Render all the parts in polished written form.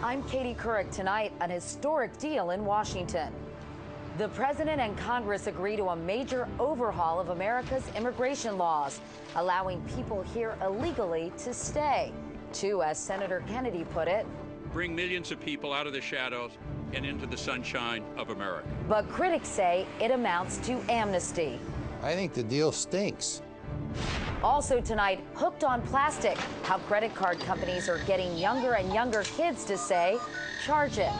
I'm Katie Couric. Tonight, an historic deal in Washington. The president and Congress agree to a major overhaul of America's immigration laws, allowing people here illegally to stay. To, as Senator Kennedy put it, bring millions of people out of the shadows and into the sunshine of America. But critics say it amounts to amnesty. I think the deal stinks. Also tonight, hooked on plastic, how credit card companies are getting younger and younger kids to say, charge it.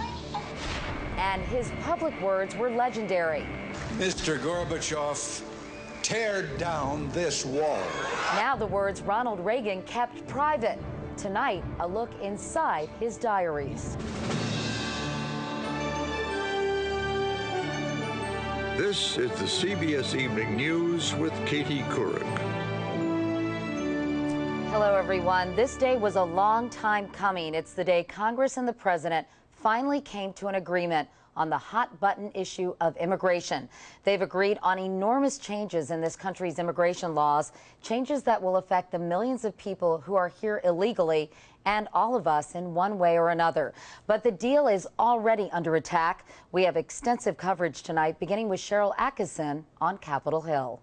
And his public words were legendary. Mr. Gorbachev, tear down this wall. Now the words Ronald Reagan kept private. Tonight, a look inside his diaries. This is the CBS Evening News with Katie Couric. Hello, everyone. This day was a long time coming. It's the day Congress and the president finally came to an agreement on the hot-button issue of immigration. They've agreed on enormous changes in this country's immigration laws, changes that will affect the millions of people who are here illegally and all of us in one way or another. But the deal is already under attack. We have extensive coverage tonight, beginning with Cheryl Atkinson on Capitol Hill.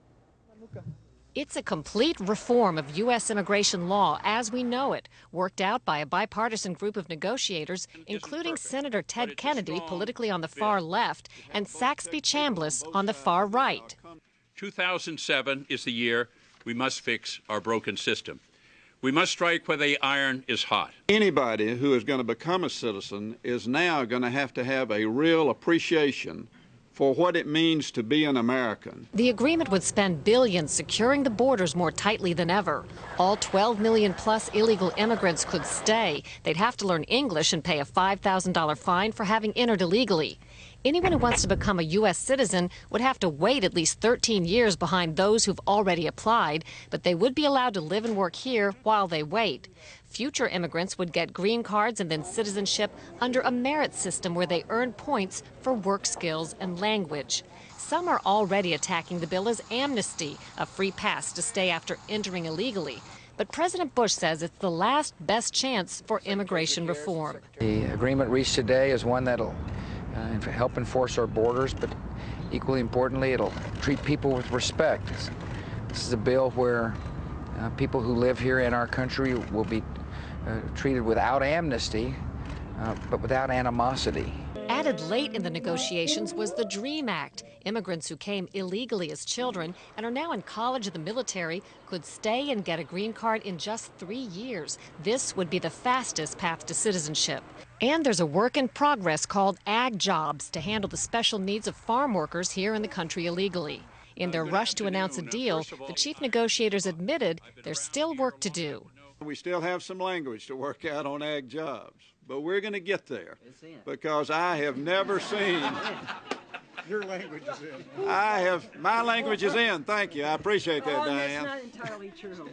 It's a complete reform of U.S. immigration law as we know it, worked out by a bipartisan group of negotiators, including Senator Ted Kennedy, politically on the far left, and Saxby Chambliss on the far right. 2007 is the year we must fix our broken system. We must strike where the iron is hot. Anybody who is going to become a citizen is now going to have a real appreciation for what it means to be an American. The agreement would spend billions securing the borders more tightly than ever. All 12 million plus illegal immigrants could stay. They'd have to learn English and pay a $5,000 fine for having entered illegally. Anyone who wants to become a U.S. citizen would have to wait at least 13 years behind those who've already applied, but they would be allowed to live and work here while they wait. Future immigrants would get green cards and then citizenship under a merit system where they earn points for work skills and language. Some are already attacking the bill as amnesty, a free pass to stay after entering illegally. But President Bush says it's the last best chance for immigration reform. The agreement reached today is one that'll help enforce our borders, but equally importantly, it'll treat people with respect. This is a bill where people who live here in our country will be treated without amnesty, but without animosity. Added late in the negotiations was the DREAM Act. Immigrants who came illegally as children and are now in college or the military could stay and get a green card in just 3 years. This would be the fastest path to citizenship. And there's a work in progress called Ag Jobs to handle the special needs of farm workers here in the country illegally. In their rush to announce a deal, the chief negotiators admitted there's still work to do. We still have some language to work out on Ag Jobs, but we're going to get there because I have never seen. Your language is in. My language is in. Thank you. I appreciate that, Diane. That's not entirely true.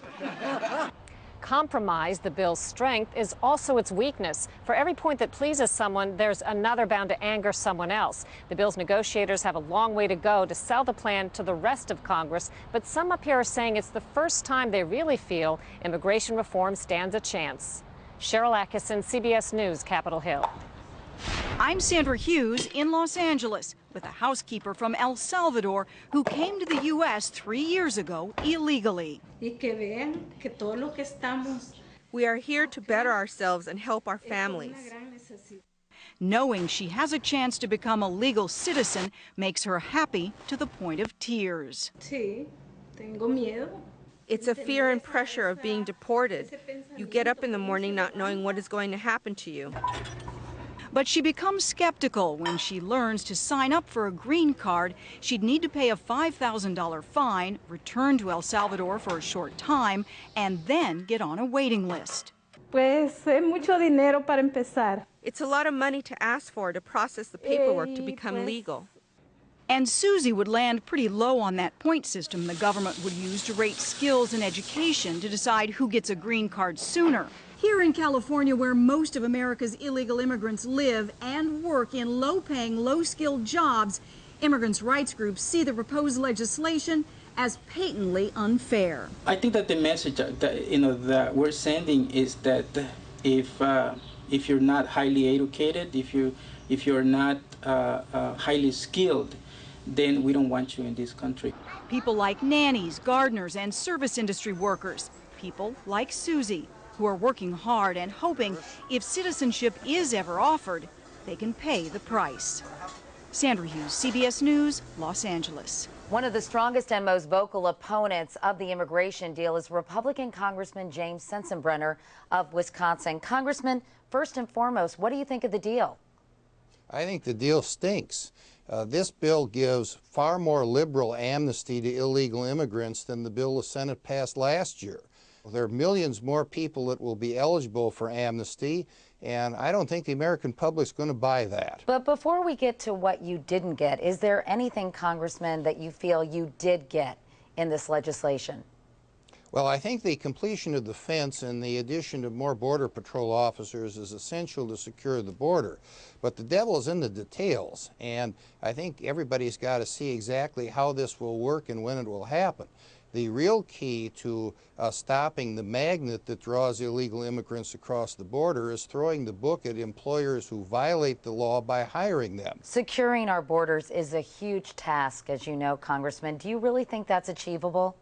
Compromise, the bill's strength, is also its weakness. For every point that pleases someone, there's another bound to anger someone else. The bill's negotiators have a long way to go to sell the plan to the rest of Congress, but some up here are saying it's the first time they really feel immigration reform stands a chance. Cheryl Atkinson, CBS News, Capitol Hill. I'm Sandra Hughes in Los Angeles with a housekeeper from El Salvador who came to the U.S. 3 years ago illegally. We are here to better ourselves and help our families. Knowing she has a chance to become a legal citizen makes her happy to the point of tears. It's a fear and pressure of being deported. You get up in the morning not knowing what is going to happen to you. But she becomes skeptical when she learns to sign up for a green card, she'd need to pay a $5,000 fine, return to El Salvador for a short time, and then get on a waiting list. It's a lot of money to ask for to process the paperwork to become legal. And Susie would land pretty low on that point system the government would use to rate skills and education to decide who gets a green card sooner. Here in California, where most of America's illegal immigrants live and work in low-paying, low-skilled jobs, immigrants' rights groups see the proposed legislation as patently unfair. I think that the message that we're sending is that if if you're not highly educated, if you're not highly skilled, then we don't want you in this country. People like nannies, gardeners, and service industry workers. People like Susie, who are working hard and hoping if citizenship is ever offered, they can pay the price. Sandra Hughes, CBS News, Los Angeles. One of the strongest and most vocal opponents of the immigration deal is Republican Congressman James Sensenbrenner of Wisconsin. Congressman, first and foremost, what do you think of the deal? I think the deal stinks. This bill gives far more liberal amnesty to illegal immigrants than the bill the Senate passed last year. There are millions more people that will be eligible for amnesty, and I don't think the American public's going to buy that. But before we get to what you didn't get, is there anything, Congressman, that you feel you did get in this legislation? Well, I think the completion of the fence and the addition of more Border Patrol officers is essential to secure the border. But the devil's in the details, and I think everybody's got to see exactly how this will work and when it will happen. The real key to stopping the magnet that draws illegal immigrants across the border is throwing the book at employers who violate the law by hiring them. Securing our borders is a huge task, as you know, Congressman. Do you really think that's achievable?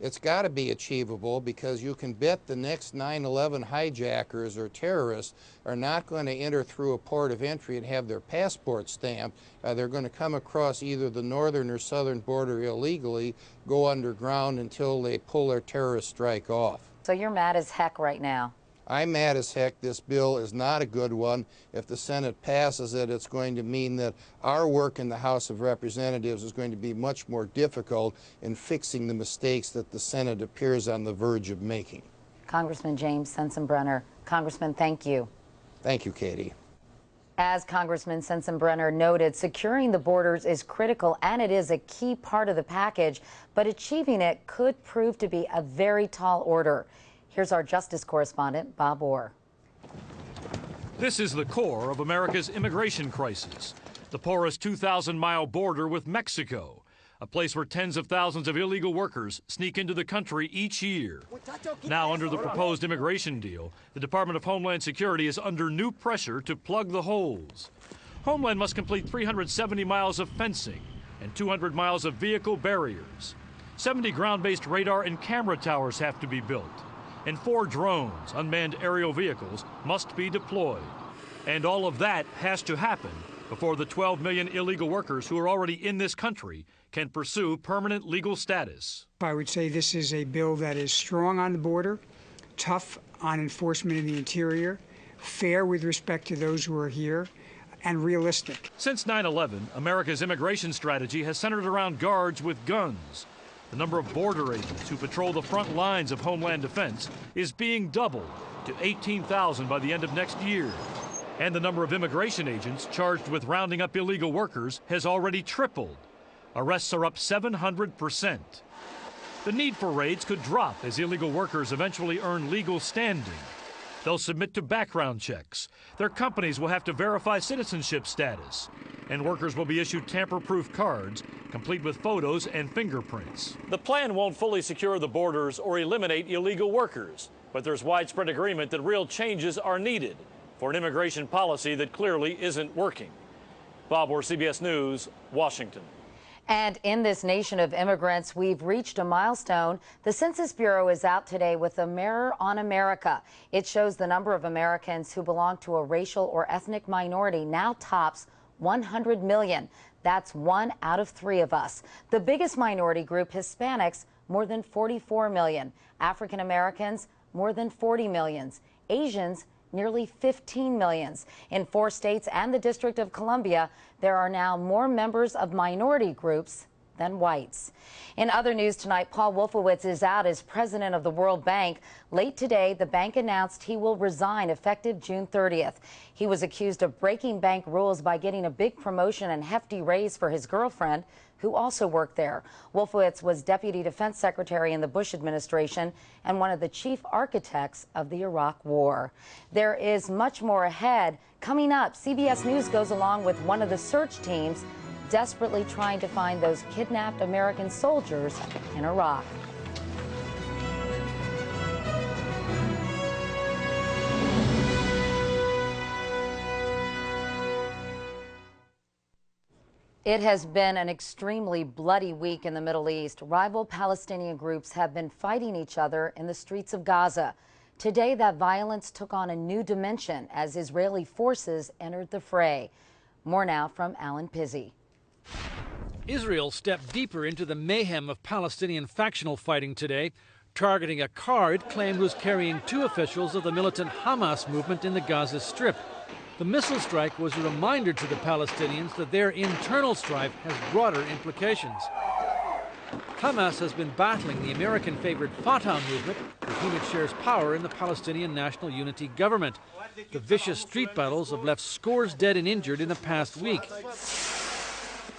It's got to be achievable, because you can bet the next 9/11 hijackers or terrorists are not going to enter through a port of entry and have their passport stamped. They're going to come across either the northern or southern border illegally, go underground until they pull their terrorist strike off. So you're mad as heck right now. I'm mad as heck. This bill is not a good one. If the Senate passes it, it's going to mean that our work in the House of Representatives is going to be much more difficult in fixing the mistakes that the Senate appears on the verge of making. Congressman James Sensenbrenner. Congressman, thank you. Thank you, Katie. As Congressman Sensenbrenner noted, securing the borders is critical and it is a key part of the package, but achieving it could prove to be a very tall order. Here's our justice correspondent, Bob Orr. This is the core of America's immigration crisis, the porous 2,000-mile border with Mexico, a place where tens of thousands of illegal workers sneak into the country each year. Now, under the proposed immigration deal, the Department of Homeland Security is under new pressure to plug the holes. Homeland must complete 370 miles of fencing and 200 miles of vehicle barriers. 70 ground-based radar and camera towers have to be built. And 4 drones, unmanned aerial vehicles, must be deployed. And all of that has to happen before the 12 million illegal workers who are already in this country can pursue permanent legal status. I would say this is a bill that is strong on the border, tough on enforcement in the interior, fair with respect to those who are here, and realistic. Since 9/11, America's immigration strategy has centered around guards with guns. The number of border agents who patrol the front lines of Homeland Defense is being doubled to 18,000 by the end of next year. And the number of immigration agents charged with rounding up illegal workers has already tripled. Arrests are up 700%. The need for raids could drop as illegal workers eventually earn legal standing. They'll submit to background checks. Their companies will have to verify citizenship status. And workers will be issued tamper-proof cards, complete with photos and fingerprints. The plan won't fully secure the borders or eliminate illegal workers, but there's widespread agreement that real changes are needed for an immigration policy that clearly isn't working. Bob Orr, CBS News, Washington. And in this nation of immigrants, we've reached a milestone. The Census Bureau is out today with a mirror on America. It shows the number of Americans who belong to a racial or ethnic minority now tops 100 million. That's 1 out of 3 of us. The biggest minority group, Hispanics, more than 44 million. African Americans, more than 40 millions. Asians, nearly 15 millions. In 4 states and the District of Columbia, there are now more members of minority groups than whites. In other news tonight, Paul Wolfowitz is out as president of the World Bank. Late today, the bank announced he will resign effective June 30th. He was accused of breaking bank rules by getting a big promotion and hefty raise for his girlfriend, who also worked there. Wolfowitz was Deputy Defense Secretary in the Bush administration and one of the chief architects of the Iraq War. There is much more ahead. Coming up, CBS News goes along with one of the search teams desperately trying to find those kidnapped American soldiers in Iraq. It has been an extremely bloody week in the Middle East. Rival Palestinian groups have been fighting each other in the streets of Gaza. Today, that violence took on a new dimension as Israeli forces entered the fray. More now from Alan Pizzi. Israel stepped deeper into the mayhem of Palestinian factional fighting today, targeting a car it claimed was carrying 2 officials of the militant Hamas movement in the Gaza Strip. The missile strike was a reminder to the Palestinians that their internal strife has broader implications. Hamas has been battling the American-favored Fatah movement, with whom it shares power in the Palestinian National Unity government. The vicious street battles have left scores dead and injured in the past week.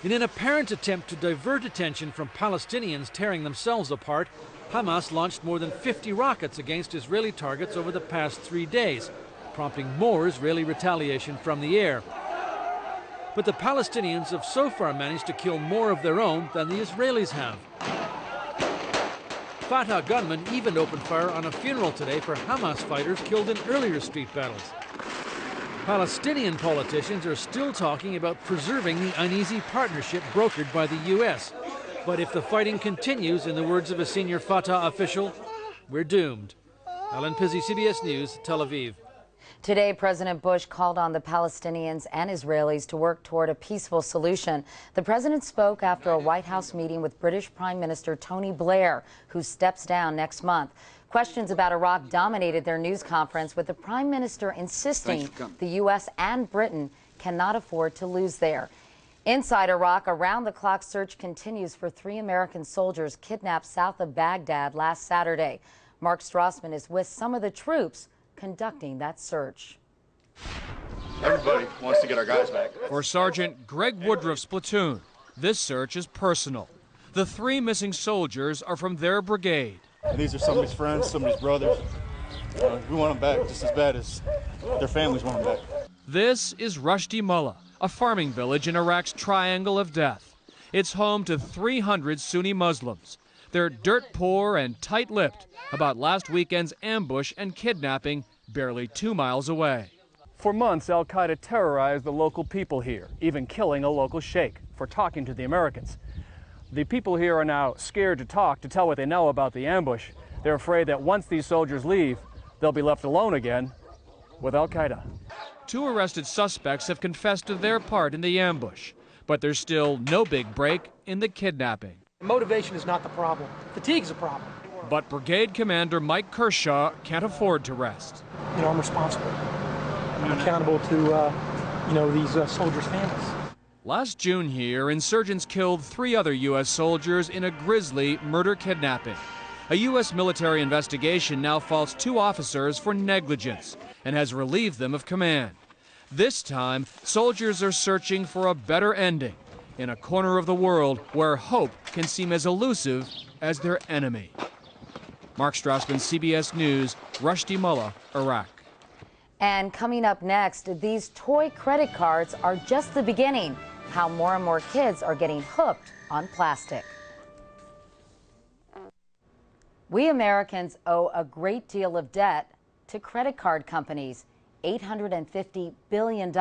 In an apparent attempt to divert attention from Palestinians tearing themselves apart, Hamas launched more than 50 rockets against Israeli targets over the past 3 days, prompting more Israeli retaliation from the air. But the Palestinians have so far managed to kill more of their own than the Israelis have. Fatah gunmen even opened fire on a funeral today for Hamas fighters killed in earlier street battles. Palestinian politicians are still talking about preserving the uneasy partnership brokered by the U.S. But if the fighting continues, in the words of a senior Fatah official, we're doomed. Alan Pizzi, CBS News, Tel Aviv. Today, President Bush called on the Palestinians and Israelis to work toward a peaceful solution. The president spoke after a White House meeting with British Prime Minister Tony Blair, who steps down next month. Questions about Iraq dominated their news conference, with the Prime Minister insisting the U.S. and Britain cannot afford to lose there. Inside Iraq, a round-the-clock search continues for 3 American soldiers kidnapped south of Baghdad last Saturday. Mark Strassman is with some of the troops conducting that search. Everybody wants to get our guys back. For Sergeant Greg Woodruff's platoon, this search is personal. The 3 missing soldiers are from their brigade. And these are somebody's friends, somebody's brothers. We want them back just as bad as their families want them back. This is Rushdie Mullah, a farming village in Iraq's Triangle of Death. It's home to 300 Sunni Muslims. They're dirt poor and tight-lipped about last weekend's ambush and kidnapping barely 2 miles away. For months, al-Qaeda terrorized the local people here, even killing a local sheikh for talking to the Americans. The people here are now scared to talk, to tell what they know about the ambush. They're afraid that once these soldiers leave, they'll be left alone again with al-Qaeda. 2 arrested suspects have confessed to their part in the ambush, but there's still no big break in the kidnapping. Motivation is not the problem. Fatigue's the problem. But Brigade Commander Mike Kershaw can't afford to rest. You know, I'm responsible. I'm accountable to, these soldiers' families. Last June here, insurgents killed 3 other U.S. soldiers in a grisly murder kidnapping. A U.S. military investigation now faults 2 officers for negligence and has relieved them of command. This time, soldiers are searching for a better ending in a corner of the world where hope can seem as elusive as their enemy. Mark Strassman, CBS News, Rushdie Mullah, Iraq. And coming up next, these toy credit cards are just the beginning. How more and more kids are getting hooked on plastic. We Americans owe a great deal of debt to credit card companies. $850 billion.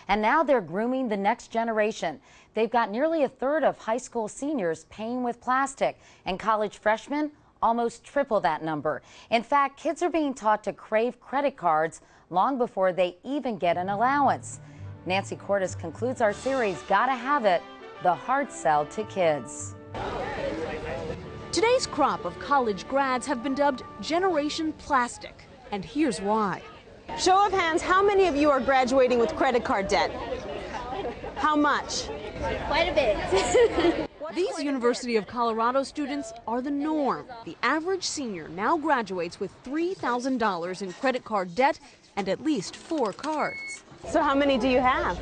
And now they're grooming the next generation. They've got nearly 1/3 of high school seniors paying with plastic, and college freshmen almost triple that number. In fact, kids are being taught to crave credit cards long before they even get an allowance. Nancy Cordes concludes our series, Gotta Have It, the hard sell to kids. Today's crop of college grads have been dubbed Generation Plastic, and here's why. Show of hands, how many of you are graduating with credit card debt? How much? Quite a bit. These University of Colorado students are the norm. The average senior now graduates with $3,000 in credit card debt and at least 4 cards. So how many do you have?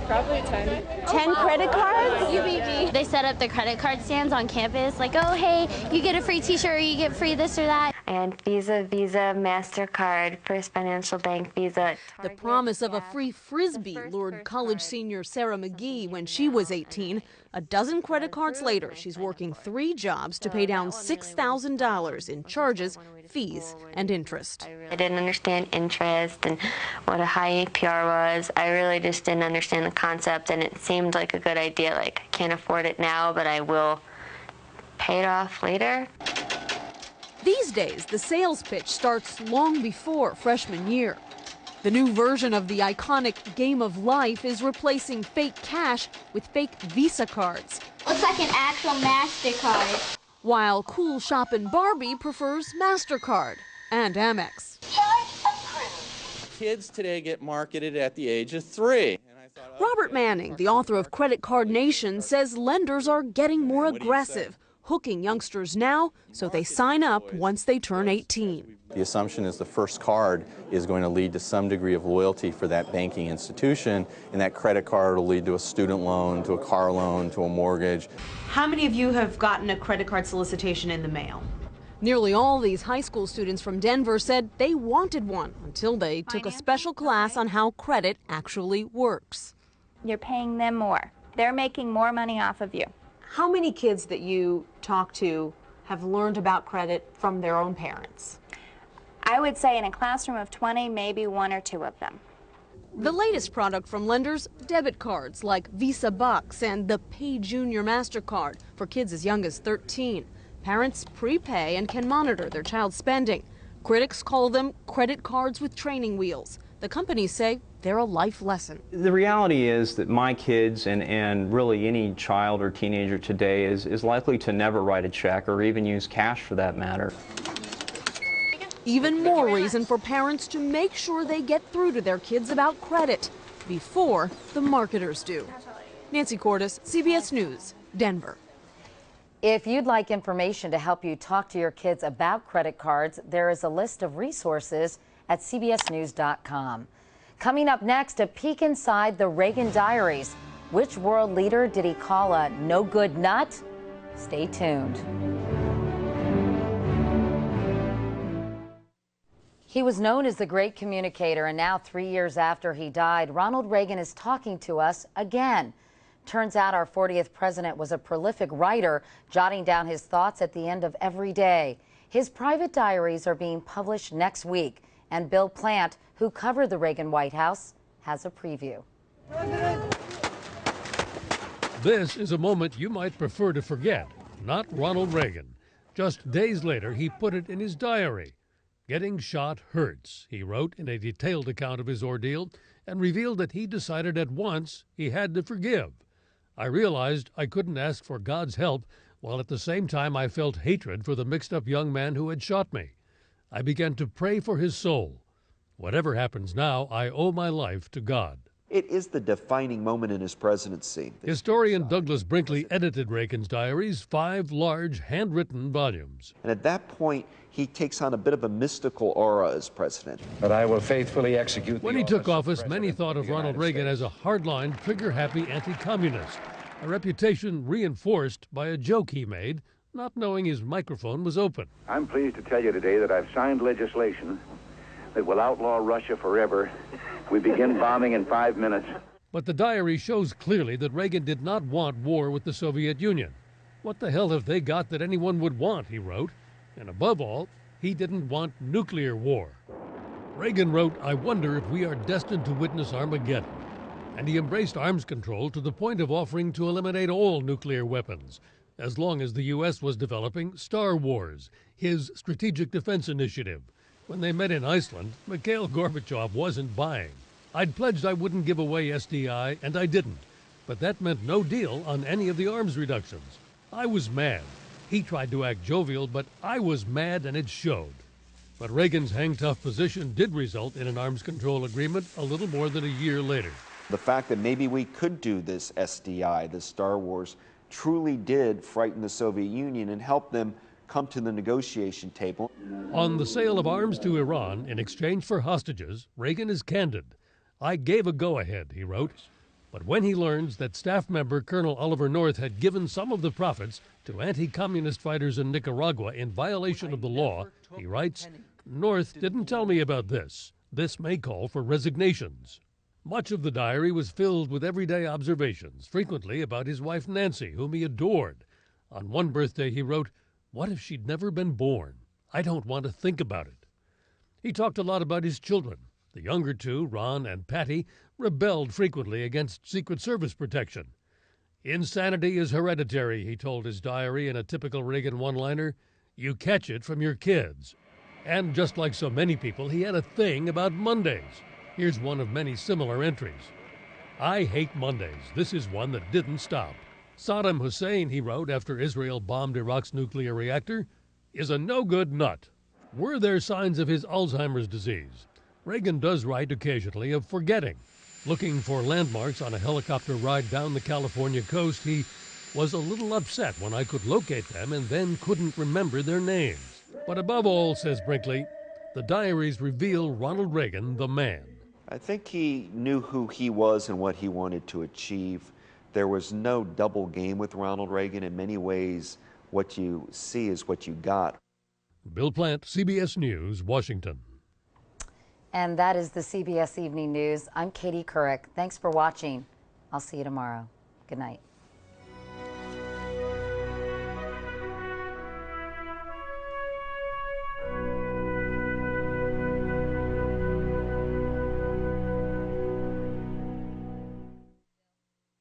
Probably 10. 10 credit cards? UBG. They set up the credit card stands on campus, like, oh, hey, you get a free t-shirt or you get free this or that. and Visa, MasterCard, First Financial Bank, Visa. The promise of a free Frisbee lured college senior Sarah McGee when she was 18. A dozen credit cards later, she's working 3 jobs to pay down $6,000 in charges, fees, and interest. I didn't understand interest and what a high APR was. I really just didn't understand the concept, and it seemed like a good idea. Like, I can't afford it now, but I will pay it off later. These days, the sales pitch starts long before freshman year. The new version of the iconic game of life is replacing fake cash with fake Visa cards. Looks like an actual MasterCard. While cool shopping Barbie prefers MasterCard and Amex. Kids today get marketed at the age of 3. Robert Manning, the author of Credit Card Nation, says lenders are getting more aggressive, hooking youngsters now so they sign up once they turn 18. The assumption is the first card is going to lead to some degree of loyalty for that banking institution, and that credit card will lead to a student loan, to a car loan, to a mortgage. How many of you have gotten a credit card solicitation in the mail? Nearly all these high school students from Denver said they wanted one until they took a special class on how credit actually works. You're paying them more. They're making more money off of you. How many kids that you talk to have learned about credit from their own parents? I would say in a classroom of 20, maybe 1 or 2 of them. The latest product from lenders, debit cards like Visa Bucks and the Pay Junior MasterCard for kids as young as 13. Parents prepay and can monitor their child's spending. Critics call them credit cards with training wheels. The companies say they're a life lesson. The reality is that my kids and really any child or teenager today is likely to never write a check or even use cash for that matter. Even more reason for parents to make sure they get through to their kids about credit before the marketers do. Nancy Cordes, CBS News, Denver. If you'd like information to help you talk to your kids about credit cards, there is a list of resources at cbsnews.com. Coming up next, a peek inside the Reagan diaries. Which world leader did he call a no-good nut? Stay tuned. He was known as the great communicator, and now 3 years after he died, Ronald Reagan is talking to us again. Turns out our 40th president was a prolific writer, jotting down his thoughts at the end of every day. His private diaries are being published next week, and Bill Plant, who covered the Reagan White House, has a preview. This is a moment you might prefer to forget, not Ronald Reagan. Just days later, he put it in his diary. "Getting shot hurts," he wrote in a detailed account of his ordeal, and revealed that he decided at once he had to forgive. "I realized I couldn't ask for God's help, while at the same time I felt hatred for the mixed-up young man who had shot me. I began to pray for his soul. Whatever happens now, I owe my life to God." It is the defining moment in his presidency. Historian Douglas Brinkley edited Reagan's diaries, 5 large, handwritten volumes. And at that point, he takes on a bit of a mystical aura as president. But I will faithfully execute. When he took office, many thought of Ronald Reagan as a hardline, trigger-happy anti-communist, a reputation reinforced by a joke he made, not knowing his microphone was open. I'm pleased to tell you today that I've signed legislation that will outlaw Russia forever. We begin bombing in 5 minutes. But the diary shows clearly that Reagan did not want war with the Soviet Union. "What the hell have they got that anyone would want?" he wrote. And above all, he didn't want nuclear war. Reagan wrote, "I wonder if we are destined to witness Armageddon." And he embraced arms control to the point of offering to eliminate all nuclear weapons, as long as the U.S. was developing Star Wars, his strategic defense initiative. When they met in Iceland, Mikhail Gorbachev wasn't buying. "I'd pledged I wouldn't give away SDI, and I didn't. But that meant no deal on any of the arms reductions. I was mad. He tried to act jovial, but I was mad, and it showed." But Reagan's hang-tough position did result in an arms control agreement a little more than a year later. The fact that maybe we could do this SDI, this Star Wars, truly did frighten the Soviet Union and help them come to the negotiation table. On the sale of arms to Iran in exchange for hostages, Reagan is candid. "I gave a go-ahead," he wrote. But when he learns that staff member Colonel Oliver North had given some of the profits to anti-communist fighters in Nicaragua in violation of the law, he writes, "North didn't tell me about this. This may call for resignations." Much of the diary was filled with everyday observations, frequently about his wife Nancy, whom he adored. On one birthday he wrote, "What if she'd never been born? I don't want to think about it." He talked a lot about his children. The younger two, Ron and Patty, rebelled frequently against Secret Service protection. "Insanity is hereditary," he told his diary in a typical Reagan one-liner. "You catch it from your kids." And just like so many people, he had a thing about Mondays. Here's one of many similar entries. "I hate Mondays. This is one that didn't stop. Saddam Hussein," he wrote after Israel bombed Iraq's nuclear reactor, "is a no-good nut." Were there signs of his Alzheimer's disease? Reagan does write occasionally of forgetting. Looking for landmarks on a helicopter ride down the California coast, he was a little upset when I could locate them and then couldn't remember their names. But above all, says Brinkley, the diaries reveal Ronald Reagan, the man. I think he knew who he was and what he wanted to achieve. There was no double game with Ronald Reagan. In many ways, what you see is what you got. Bill Plant, CBS News, Washington. And that is the CBS Evening News. I'm Katie Couric. Thanks for watching. I'll see you tomorrow. Good night.